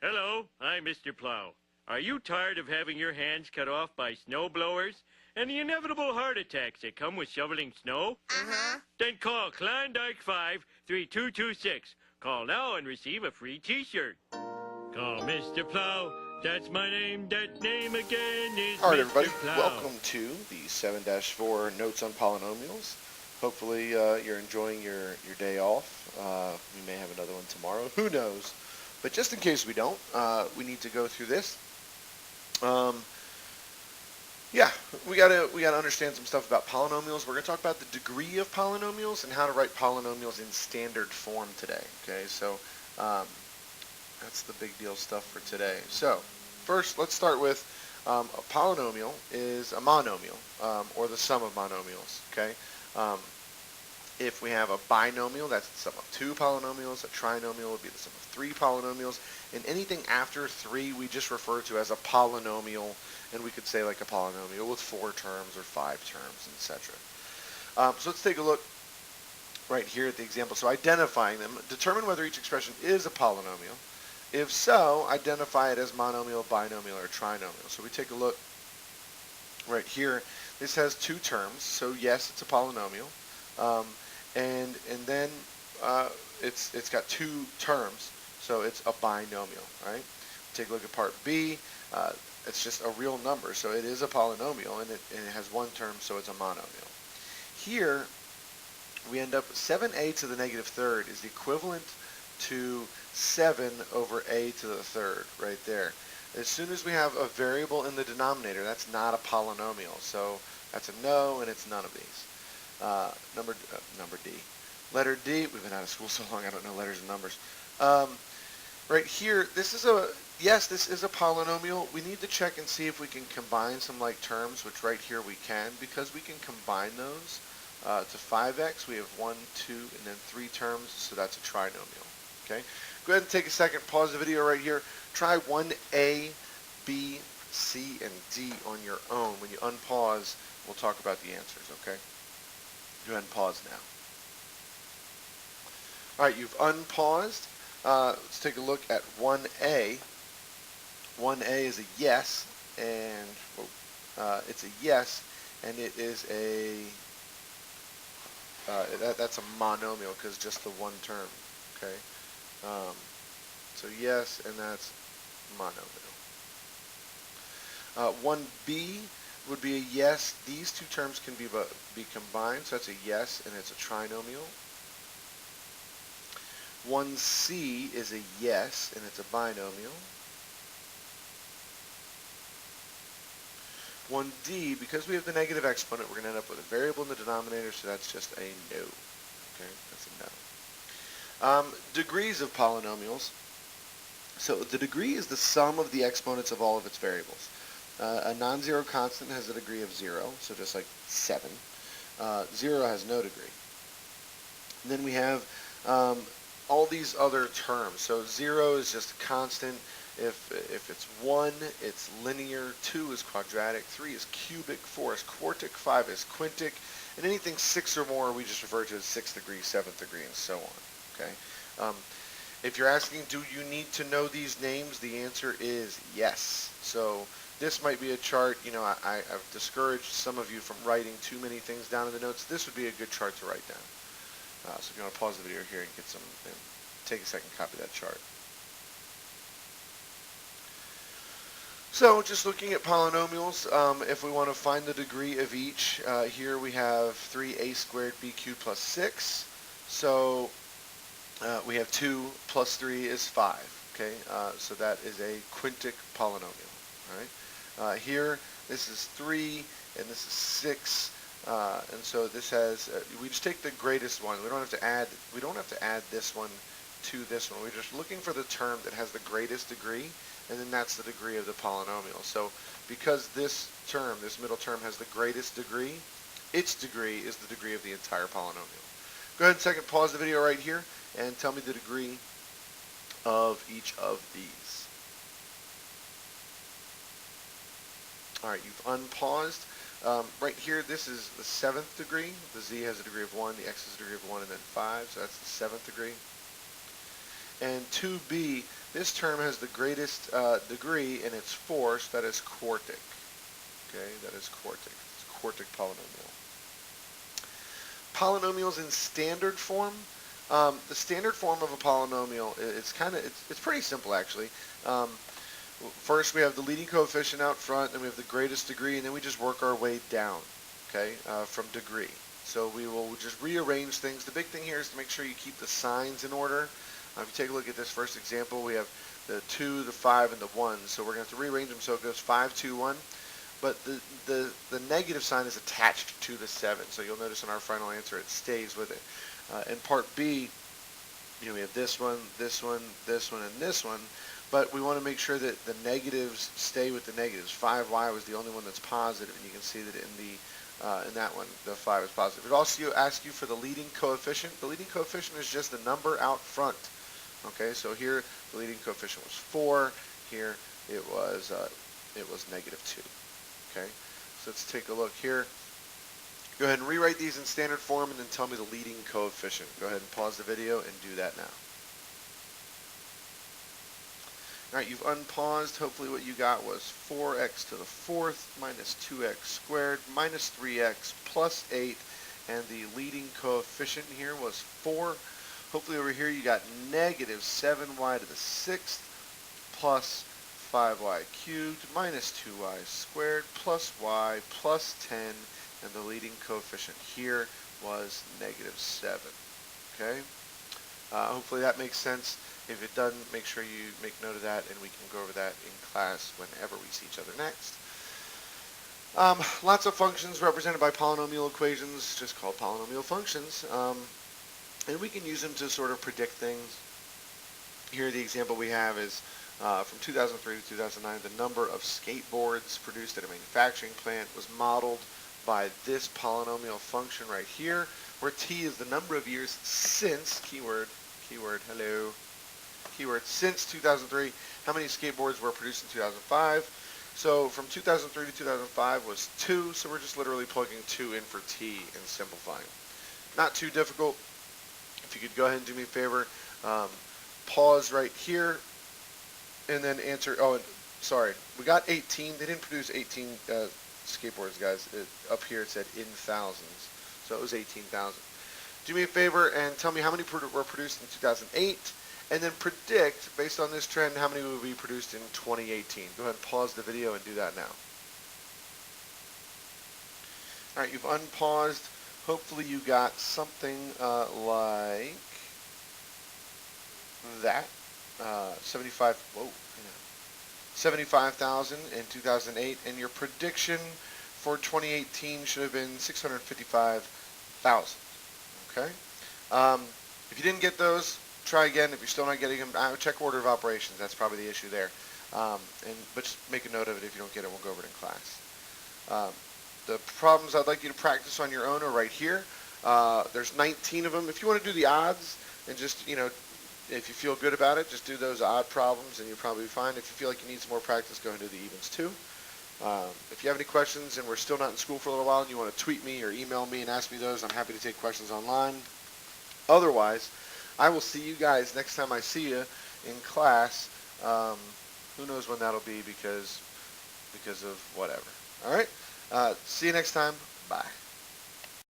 Hello, I'm Mr. Plow. Are you tired of having your hands cut off by snow blowers and the inevitable heart attacks that come with shoveling snow? Uh-huh. Then call Klondike 53226. Call now and receive a free t-shirt. Call Mr. Plow. That's my name. That name again is All right, Mr. everybody. Plow. Welcome to the 7-4 Notes on Polynomials. Hopefully you're enjoying your day off. We may have another one tomorrow. Who knows? But just in case we don't, we need to go through this. Yeah, we gotta understand some stuff about polynomials. We're gonna talk about the degree of polynomials and how to write polynomials in standard form today. Okay, so that's the big deal stuff for today. So first, let's start with a polynomial is a monomial, or the sum of monomials. Okay. If we have a binomial, that's the sum of two polynomials. A trinomial would be the sum of three polynomials. And anything after three we just refer to as a polynomial, and we could say like a polynomial with 4 terms or 5 terms, etc. So let's take a look right here at the example. So identifying them, determine whether each expression is a polynomial. If so, identify it as monomial, binomial, or trinomial. So we take a look right here. This has 2 terms, so yes, it's a polynomial. And then it's got 2 terms, so it's a binomial, right? Take a look at part B. It's just a real number, so it is a polynomial, and it has 1 term, so it's a monomial. Here, we end up 7a to the negative third is the equivalent to 7 over a to the third, right there. As soon as we have a variable in the denominator, that's not a polynomial, so that's a no, and it's none of these. Number D. Letter D, we've been out of school so long I don't know letters and numbers. Right here, this is a polynomial. We need to check and see if we can combine some like terms, which right here we can, because we can combine those to 5x. We have 1, 2, and then 3 terms, so that's a trinomial. Okay? Go ahead and take a second, pause the video right here. Try 1a, b, c, and d on your own. When you unpause, we'll talk about the answers, okay? Go ahead and pause now. All right, you've unpaused. Let's take a look at 1a. 1a is a yes, and it's a yes, and it is a that's a monomial because just the 1 term. Okay, so yes, and that's monomial. 1b would be a yes. These 2 terms can be combined, so that's a yes, and it's a trinomial. 1c is a yes, and it's a binomial. 1d, because we have the negative exponent, we're going to end up with a variable in the denominator, so that's just a no. Okay, that's a no. Degrees of polynomials. So the degree is the sum of the exponents of all of its variables. A non-zero constant has a degree of 0, so just like 7. 0 has no degree. And then we have all these other terms. So 0 is just a constant. If it's 1, it's linear. 2 is quadratic. 3 is cubic. 4 is quartic. 5 is quintic. And anything 6 or more we just refer to as 6th degree, 7th degree, and so on. Okay. If you're asking, do you need to know these names? The answer is yes. So this might be a chart, you know, I've discouraged some of you from writing too many things down in the notes. This would be a good chart to write down. So if you want to pause the video here and get some, and take a second, copy that chart. So just looking at polynomials, if we want to find the degree of each, here we have 3a squared b cubed plus 6. So we have 2 plus 3 is 5. Okay, so that is a quintic polynomial. All right. Here, this is 3, and this is 6, and so this has. We just take the greatest one. We don't have to add. We don't have to add this one to this one. We're just looking for the term that has the greatest degree, and then that's the degree of the polynomial. So because this term, this middle term, has the greatest degree, its degree is the degree of the entire polynomial. Go ahead and second pause the video right here and tell me the degree of each of these. All right, you've unpaused. Right here, this is the 7th degree. The z has a degree of 1, the x has a degree of 1, and then 5, so that's the 7th degree. And 2b, This term has the greatest degree in its force, that is quartic. Okay, that is quartic. It's a quartic polynomial. Polynomials in standard form. The standard form of a polynomial, it's pretty simple actually. First we have the leading coefficient out front, then we have the greatest degree, and then we just work our way down, okay, from degree. So we will just rearrange things. The big thing here is to make sure you keep the signs in order. If you take a look at this first example, we have the 2, the 5, and the 1. So we're going to have to rearrange them so it goes 5, 2, 1. But the negative sign is attached to the 7. So you'll notice in our final answer it stays with it. In part B, we have this one, this one, this one, and this one. But we want to make sure that the negatives stay with the negatives. 5y was the only one that's positive, and you can see that in that one, the 5 is positive. It also asks you for the leading coefficient. The leading coefficient is just the number out front. Okay, so here the leading coefficient was 4. Here it was -2. Okay, so let's take a look here. Go ahead and rewrite these in standard form, and then tell me the leading coefficient. Go ahead and pause the video and do that now. All right, you've unpaused. Hopefully what you got was 4x to the 4th minus 2x squared minus 3x plus 8, and the leading coefficient here was 4. Hopefully over here you got negative 7y to the 6th plus 5y cubed minus 2y squared plus y plus 10, and the leading coefficient here was -7. Okay? Hopefully that makes sense. If it doesn't, make sure you make note of that, and we can go over that in class whenever we see each other next. Lots of functions represented by polynomial equations, just called polynomial functions, and we can use them to sort of predict things. Here the example we have is from 2003 to 2009, the number of skateboards produced at a manufacturing plant was modeled by this polynomial function right here, where t is the number of years since, keyword, hello, keyword, since 2003, how many skateboards were produced in 2005. So from 2003 to 2005 was 2, so we're just literally plugging 2 in for t and simplifying. Not too difficult. If you could go ahead and do me a favor, pause right here, and then answer, oh, and sorry, we got 18, they didn't produce 18 skateboards, guys. Up here it said in thousands, so it was 18,000. Do me a favor and tell me how many were produced in 2008, and then predict, based on this trend, how many will be produced in 2018. Go ahead and pause the video and do that now. All right, you've unpaused. Hopefully you got something like that. 75,000 in 2008, and your prediction for 2018 should have been 655,000. Okay. If you didn't get those, try again. If you're still not getting them, check order of operations. That's probably the issue there. But just make a note of it. If you don't get it, we'll go over it in class. The problems I'd like you to practice on your own are right here. There's 19 of them. If you want to do the odds and just, if you feel good about it, just do those odd problems and you'll probably be fine. If you feel like you need some more practice, go ahead and do the evens too. If you have any questions and we're still not in school for a little while and you want to tweet me or email me and ask me those, I'm happy to take questions online. Otherwise, I will see you guys next time I see you in class. Who knows when that'll be because of whatever. All right. See you next time. Bye.